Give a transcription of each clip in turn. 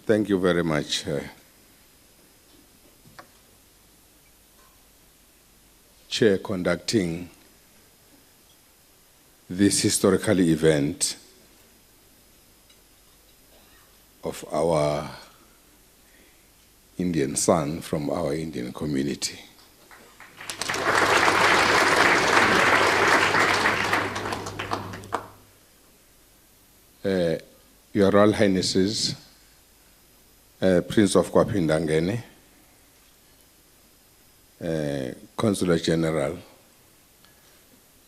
Thank you very much. Chair conducting this historical event of our Indian son from our Indian community. Your Royal Highnesses, Prince of Kwapindangene, Consular General,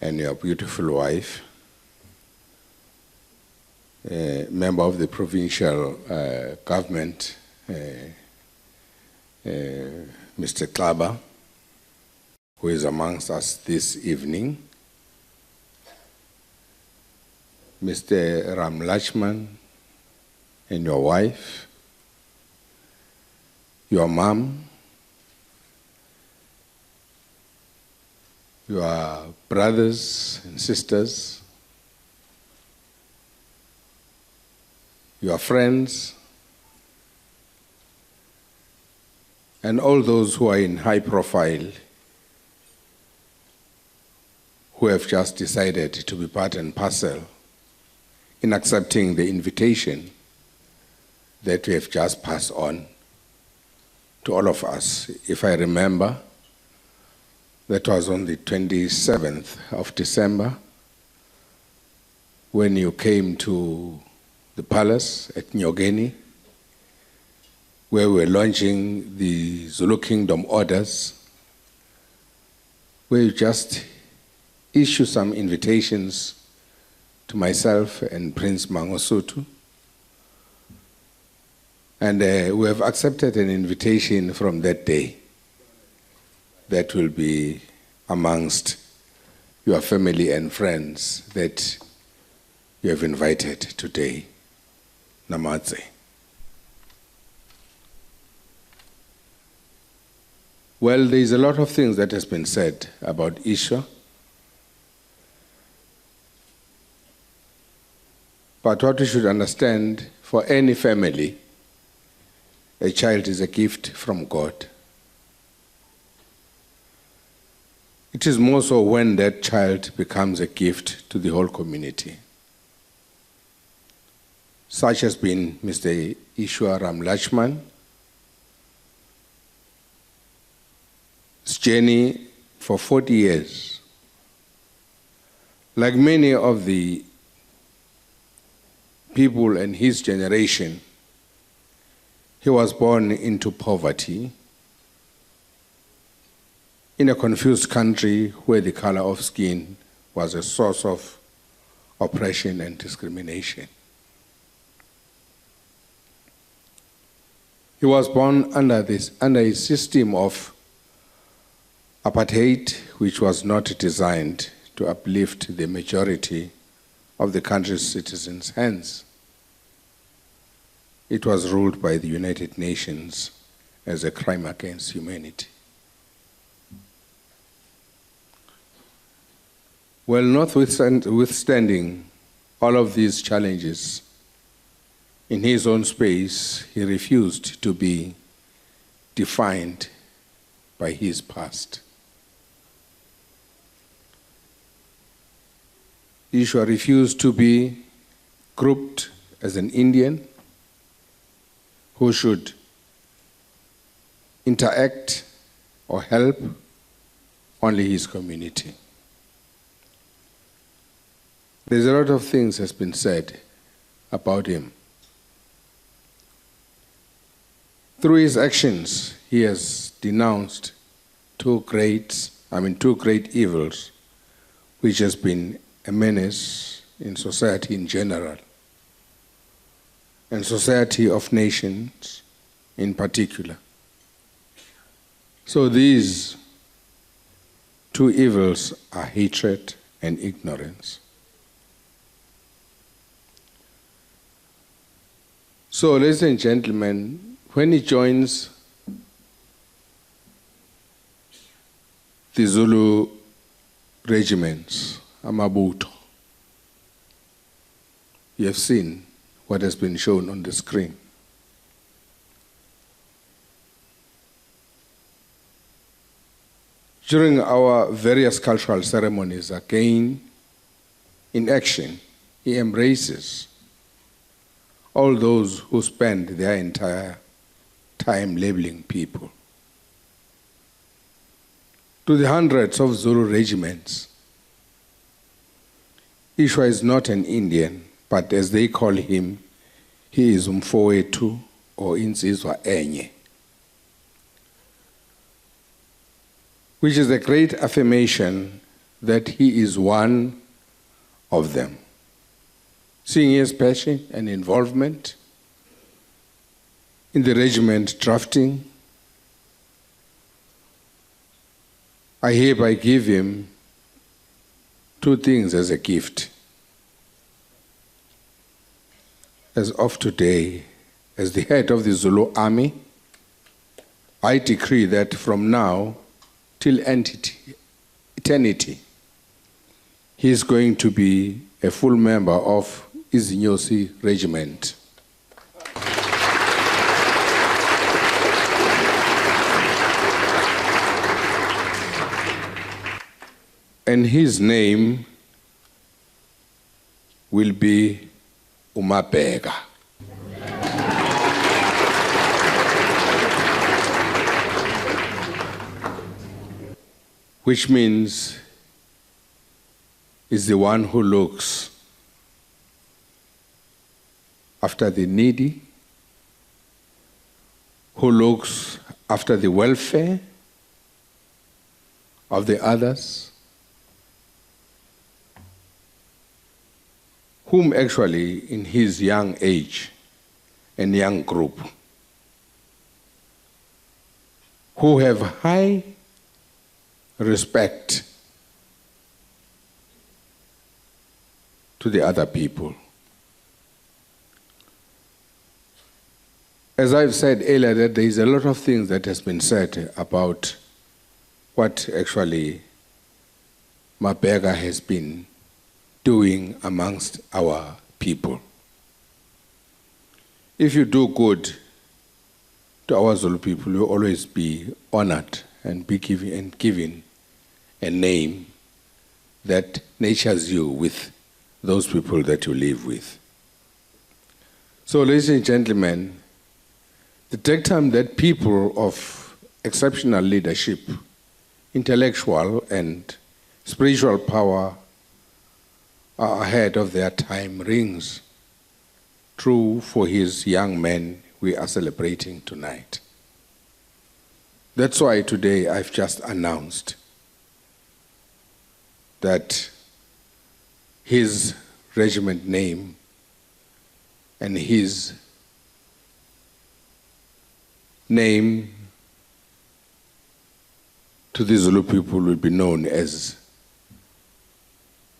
and your beautiful wife, member of the provincial government, Mr. Klaba, who is amongst us this evening, Mr. Ramlutchman and your wife, your mom, your brothers and sisters, your friends, and all those who are in high profile who have just decided to be part and parcel in accepting the invitation that we have just passed on to all of us. If I remember, that was on the 27th of December when you came to the palace at Nyogeni, where we were launching the Zulu Kingdom orders, where you just issued some invitations to myself and Prince Mangosuthu. And we have accepted an invitation from that day that will be amongst your family and friends that you have invited today. Namaste. Well, there is a lot of things that has been said about Ishwar. But what we should understand, for any family, a child is a gift from God. It is more so when that child becomes a gift to the whole community. Such has been Mr. Ishwar Ramlutchman's journey for 40 years. Like many of the people in his generation, he was born into poverty in a confused country where the color of skin was a source of oppression and discrimination. He was born under a system of apartheid, which was not designed to uplift the majority of the country's citizens. Hence, it was ruled by the United Nations as a crime against humanity. Well, notwithstanding all of these challenges, in his own space, he refused to be defined by his past. Ishwar refused to be grouped as an Indian who should interact or help only his community. There's a lot of things has been said about him. Through his actions, he has denounced two great evils, which has been a menace in society in general, and society of nations in particular. So these two evils are hatred and ignorance. So, ladies and gentlemen, when he joins the Zulu regiments, Amabuto, you have seen what has been shown on the screen. During our various cultural ceremonies, again, in action, he embraces all those who spend their entire time labeling people. To the hundreds of Zulu regiments, Ishwar is not an Indian, but as they call him, he is Umfowethu or Insizwa Enye, which is a great affirmation that he is one of them. Seeing his passion and involvement in the regiment drafting, I hereby give him two things as a gift. As of today, as the head of the Zulu Army, I decree that from now till eternity, he is going to be a full member of Izinyosi Regiment. And his name will be Mabheka. Which means is the one who looks after the needy, who looks after the welfare of the others, whom actually in his young age and young group, who have high respect to the other people. As I've said earlier, that there is a lot of things that has been said about what actually Mabheka has been doing amongst our people. If you do good to our Zulu people, you'll always be honored and be given a name that natures you with those people that you live with. So, ladies and gentlemen, the take time that people of exceptional leadership, intellectual and spiritual power are ahead of their time rings true for his young men we are celebrating tonight. That's why today I've just announced that his regiment name and his name to the Zulu people will be known as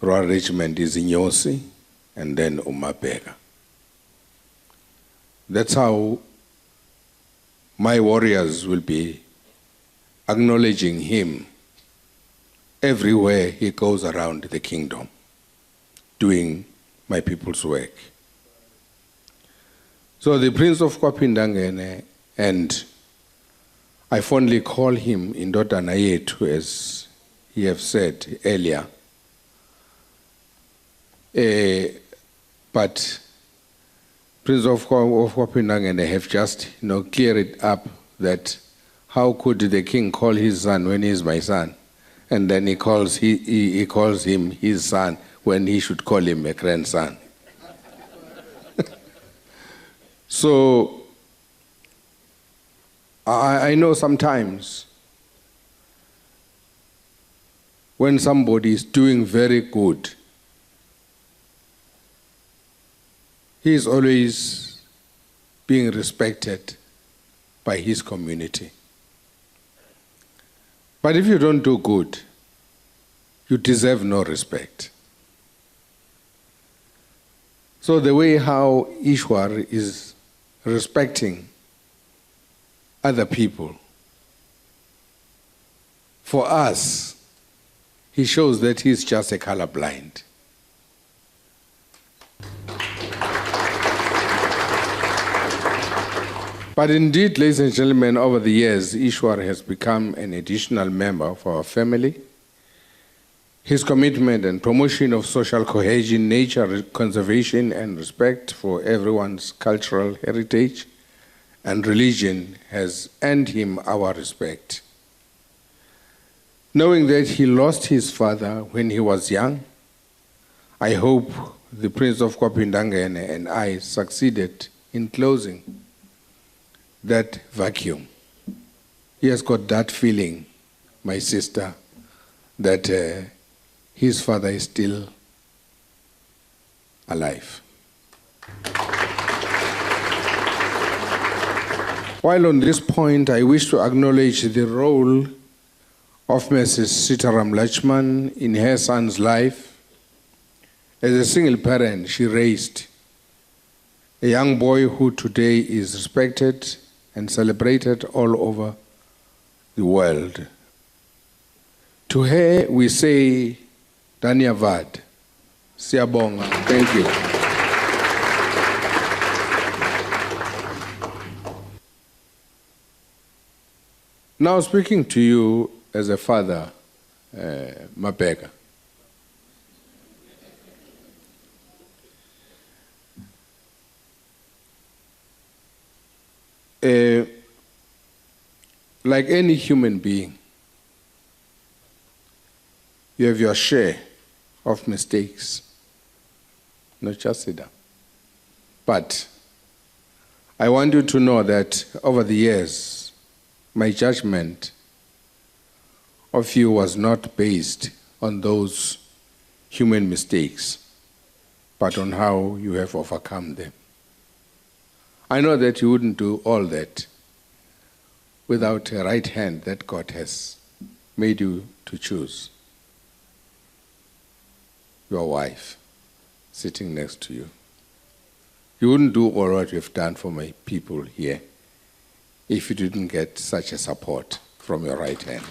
Royal Regiment Izinyosi and then Mabheka. That's how my warriors will be acknowledging him everywhere he goes around the kingdom, doing my people's work. So the Prince of Kwapindangene, and I fondly call him Indodana Yethu, as he have said earlier, but Prince of Kwapindangene have just cleared it up that how could the king call his son when he is my son, and then he calls him his son when he should call him a grandson. So I know sometimes when somebody is doing very good, he is always being respected by his community. But if you don't do good, you deserve no respect. So the way how Ishwar is respecting other people, for us, he shows that he's just a colorblind. But indeed, ladies and gentlemen, over the years, Ishwar has become an additional member of our family. His commitment and promotion of social cohesion, nature conservation, and respect for everyone's cultural heritage and religion has earned him our respect. Knowing that he lost his father when he was young, I hope the Prince of KaBhekuZulu and I succeeded in closing that vacuum. He has got that feeling, my sister, that his father is still alive. While on this point, I wish to acknowledge the role of Mrs. Sita Ramlutchman in her son's life. As a single parent, she raised a young boy who today is respected and celebrated all over the world. To her, we say, Dhanyavad, Siyabonga, thank you. Now speaking to you as a father, Mabheka. Like any human being, you have your share of mistakes, not just Sida. But I want you to know that over the years, my judgment of you was not based on those human mistakes, but on how you have overcome them. I know that you wouldn't do all that without a right hand that God has made you to choose. Your wife sitting next to you. You wouldn't do all what you've done for my people here if you didn't get such a support from your right hand.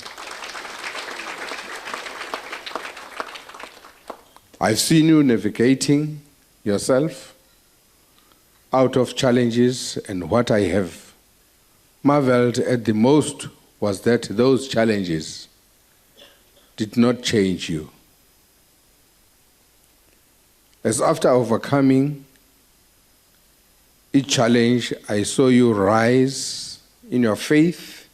I've seen you navigating yourself out of challenges, and what I have marveled at the most was that those challenges did not change you. As after overcoming each challenge, I saw you rise in your faith,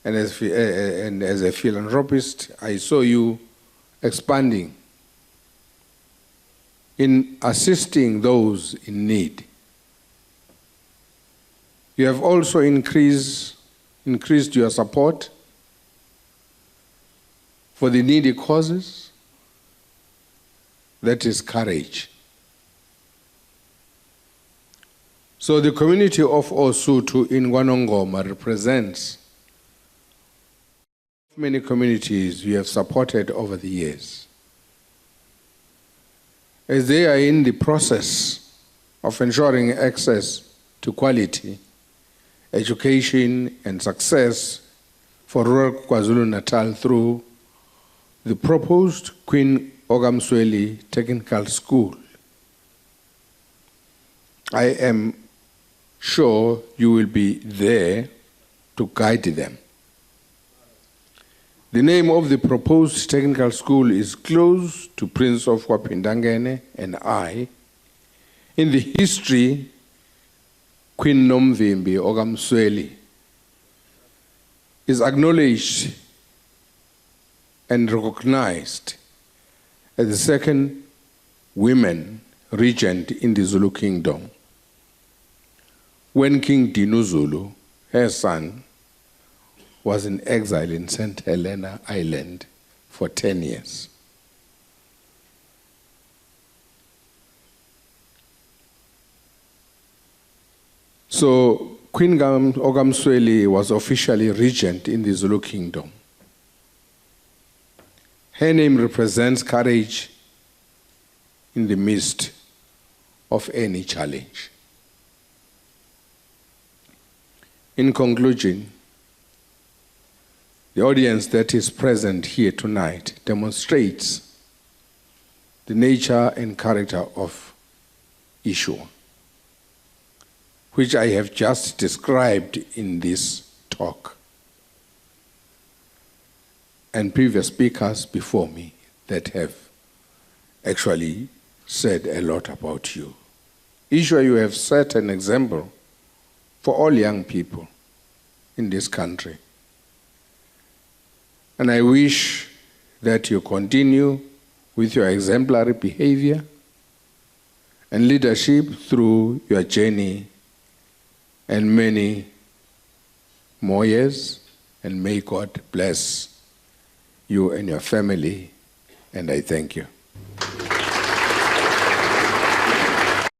and as a philanthropist, I saw you expanding in assisting those in need. You have also increased your support for the needy causes. That is courage. So the community of Osutu in Gwanongoma represents many communities you have supported over the years. As they are in the process of ensuring access to quality education and success for rural KwaZulu-Natal through the proposed Queen Ogamsweli Technical School, I am sure you will be there to guide them. The name of the proposed technical school is close to Prince of KaBhekuZulu and I. In the history, Queen Nomvimbi Ogamsweli is acknowledged and recognized as the second woman regent in the Zulu kingdom. When King Dinuzulu, her son, was in exile in St. Helena Island for 10 years. So Queen Ogamsweli was officially regent in the Zulu kingdom. Her name represents courage in the midst of any challenge. In conclusion, the audience that is present here tonight demonstrates the nature and character of Ishwar. which I have just described in this talk, and previous speakers before me that have actually said a lot about you. Ishwar, you have set an example for all young people in this country. And I wish that you continue with your exemplary behavior and leadership through your journey and many more years, and may God bless you and your family, and I thank you.